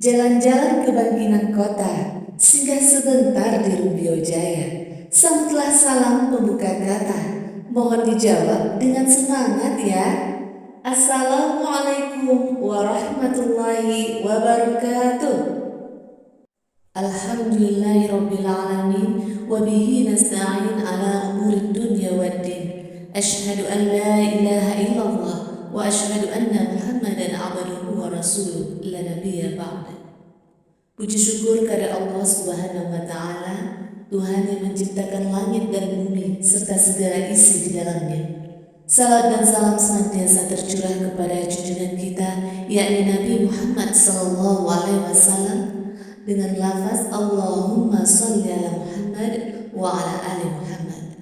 Jalan-jalan ke bangkinan kota, singgah sebentar di Rumbio Jaya. Sambutlah salam pembuka kata, mohon dijawab dengan semangat ya. Assalamualaikum warahmatullahi wabarakatuh. Alhamdulillahirrabbilalamin, wabihi nasta'in ala umurid dunya waddin. Ashhadu an la ilaha illallah wa ashhadu anna Muhammadan abduhu wa rasuluh la nabiyya ba'da. Puji syukur kepada Allah Subhanahu wa taala, Tuhan yang menciptakan langit dan bumi serta segala isi di dalamnya. Salam dan salam senantiasa tercurah kepada junjungan kita, yakni Nabi Muhammad sallallahu alaihi wasallam, dengan lafaz Allahumma shalli ala Muhammad wa ala ali Muhammad.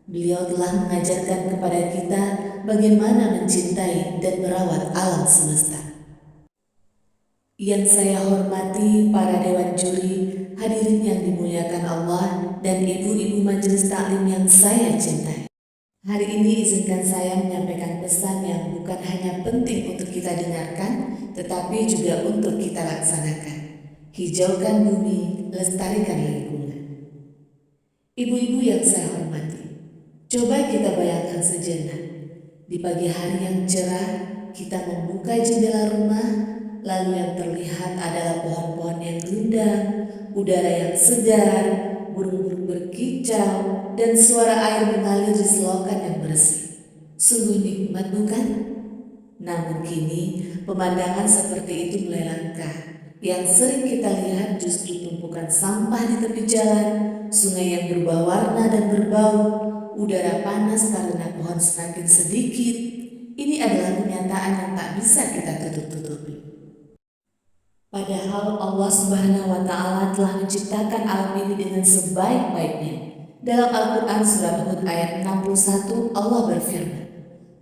Beliau telah mengajarkan kepada kita bagaimana mencintai dan merawat alam semesta. Yang saya hormati para dewan juri, hadirin yang dimuliakan Allah, dan ibu-ibu majelis taklim yang saya cintai. Hari ini izinkan saya menyampaikan pesan yang bukan hanya penting untuk kita dengarkan, tetapi juga untuk kita laksanakan. Hijaukan bumi, lestarikan lingkungan. Ibu-ibu yang saya hormati, coba kita bayangkan sejenak. Di pagi hari yang cerah, kita membuka jendela rumah, lalu yang terlihat adalah pohon-pohon yang rindang, udara yang segar, burung-burung berkicau, dan suara air mengalir di selokan yang bersih. Sungguh nikmat, bukan? Namun kini, pemandangan seperti itu mulai langka. Yang sering kita lihat justru tumpukan sampah di tepi jalan, sungai yang berubah warna dan berbau, udara panas karena pohon semakin sedikit. Ini adalah kenyataan yang tak bisa kita tutup-tutupi. Padahal Allah Subhanahu wa taala telah menciptakan alam ini dengan sebaik-baiknya. Dalam Al-Qur'an surat Hud ayat 61 Allah berfirman,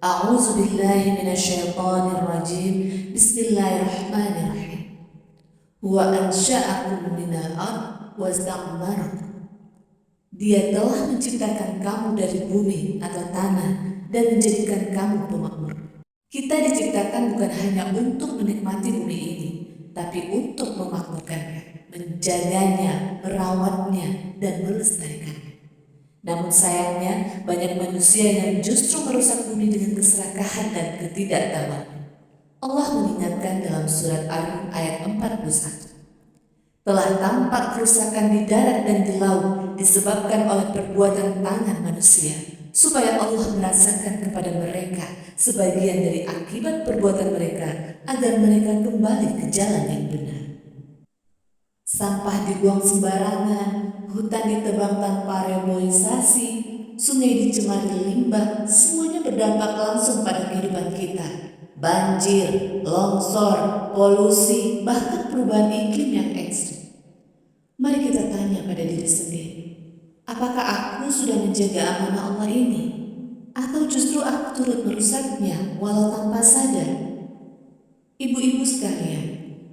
A'udzu billahi minasyaitonir rajim. Bismillahirrahmanirrahim. Wa ansha'akum minal ard wasta'marakum. Dia telah menciptakan kamu dari bumi atau tanah dan menjadikan kamu pemakmur. Kita diciptakan bukan hanya untuk menikmati bumi ini, tapi untuk memakmurkannya, menjaganya, merawatnya, dan melestarikannya. Namun sayangnya, banyak manusia yang justru merusak bumi dengan keserakahan dan ketidaktahuan. Allah mengingatkan dalam surat Ar-Rum ayat 41. Telah tampak kerusakan di darat dan di laut disebabkan oleh perbuatan tangan manusia, supaya Allah merasakan kepada mereka sebagian dari akibat perbuatan mereka, agar mereka kembali ke jalan yang benar. Sampah dibuang sembarangan, hutan ditebang tanpa reboisasi, sungai dicemari limbah, semuanya berdampak langsung pada kehidupan kita. Banjir, longsor, polusi, bahkan perubahan iklim yang ekstrim. Mari kita tanya pada diri sendiri, apakah aku sudah menjaga amanah Allah ini? Atau justru aku turut merusaknya walau tanpa sadar? Ibu-ibu sekalian,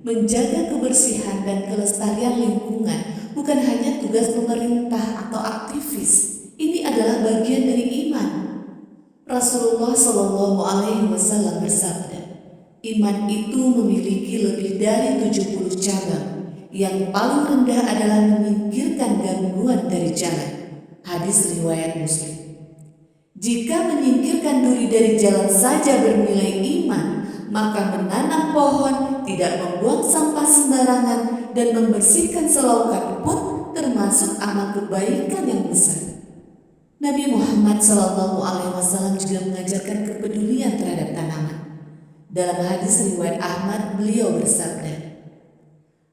menjaga kebersihan dan kelestarian lingkungan bukan hanya tugas pemerintah atau aktivis. Ini adalah bagian dari iman. Rasulullah Shallallahu Alaihi Wasallam bersabda, iman itu memiliki lebih dari 70 cabang. Yang paling rendah adalah menyingkirkan gangguan dari jalan. Hadis riwayat Muslim. Jika menyingkirkan duri dari jalan saja bernilai iman, maka menanam pohon, tidak membuang sampah sembarangan, dan membersihkan selokan pun termasuk amal kebaikan yang besar. Nabi Muhammad SAW juga mengajarkan kepedulian terhadap tanaman. Dalam hadis riwayat Ahmad, beliau bersabda,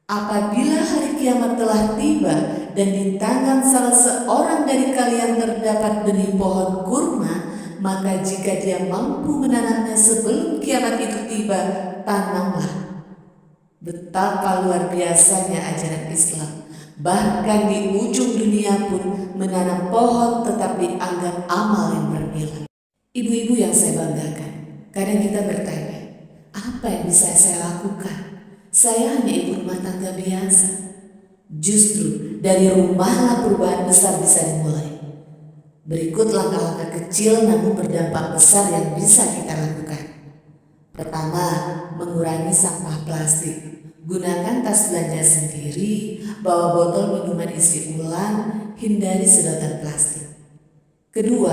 apabila hari kiamat telah tiba dan di tangan salah seorang dari kalian terdapat benih pohon kurma, maka jika dia mampu menanamnya sebelum kiamat itu tiba, tanamlah. Betapa luar biasanya ajaran Islam. Bahkan di ujung dunia pun menanam pohon tetap dianggap amal yang bernilai. Ibu-ibu yang saya banggakan, kadang kita bertanya, apa yang bisa saya lakukan? Saya hanya ibu rumah tangga biasa. Justru dari rumahlah perubahan besar bisa dimulai. Berikut langkah-langkah kecil namun berdampak besar yang bisa kita lakukan. Pertama, mengurangi sampah plastik. Gunakan tas belanja sendiri, bawa botol minuman isi ulang, hindari sedotan plastik. Kedua,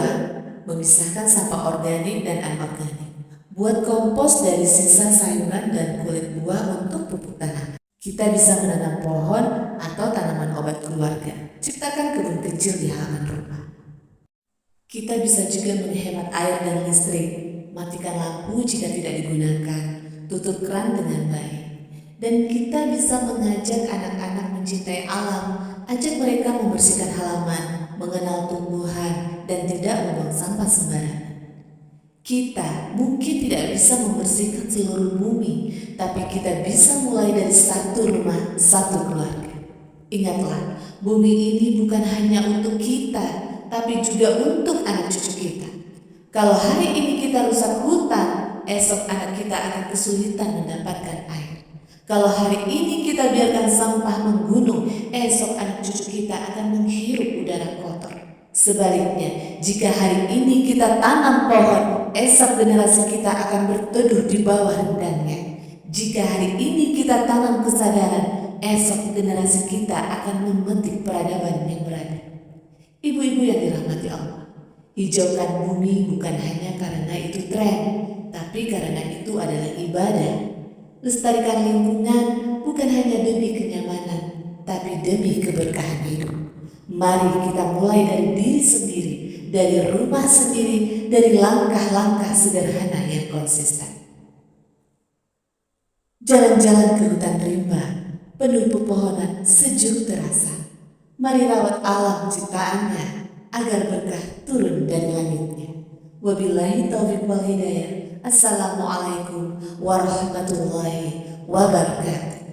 memisahkan sampah organik dan anorganik. Buat kompos dari sisa sayuran dan kulit buah untuk pupuk tanah. Kita bisa menanam pohon atau tanaman obat keluarga. Ciptakan kebun kecil di halaman rumah. Kita bisa juga menghemat air dan listrik. Matikan lampu jika tidak digunakan. Tutup keran dengan baik. Dan kita bisa mengajak anak-anak mencintai alam, ajak mereka membersihkan halaman, mengenal tumbuhan, dan tidak membuang sampah sembarangan. Kita mungkin tidak bisa membersihkan seluruh bumi, tapi kita bisa mulai dari satu rumah, satu keluarga. Ingatlah, bumi ini bukan hanya untuk kita, tapi juga untuk anak cucu kita. Kalau hari ini kita rusak hutan, esok anak kita akan kesulitan mendapatkan air. Kalau hari ini kita biarkan sampah menggunung, esok anak cucu kita akan menghirup udara kotor. Sebaliknya, jika hari ini kita tanam pohon, esok generasi kita akan berteduh di bawah rendangnya. Jika hari ini kita tanam kesadaran, esok generasi kita akan memetik peradaban yang berada. Ibu-ibu yang dirahmati Allah, hijaukan bumi bukan hanya karena itu tren, tapi karena itu adalah ibadah. Lestarikan lingkungan bukan hanya demi kenyamanan, tapi demi keberkahan hidup. Mari kita mulai dari diri sendiri, dari rumah sendiri, dari langkah-langkah sederhana yang konsisten. Jalan-jalan ke hutan rimba, penuh pepohonan sejuk terasa. Mari rawat alam ciptaannya, agar berkah turun dari langitnya. Wabillahi taufiq wal hidayah. Assalamualaikum warahmatullahi wabarakatuh.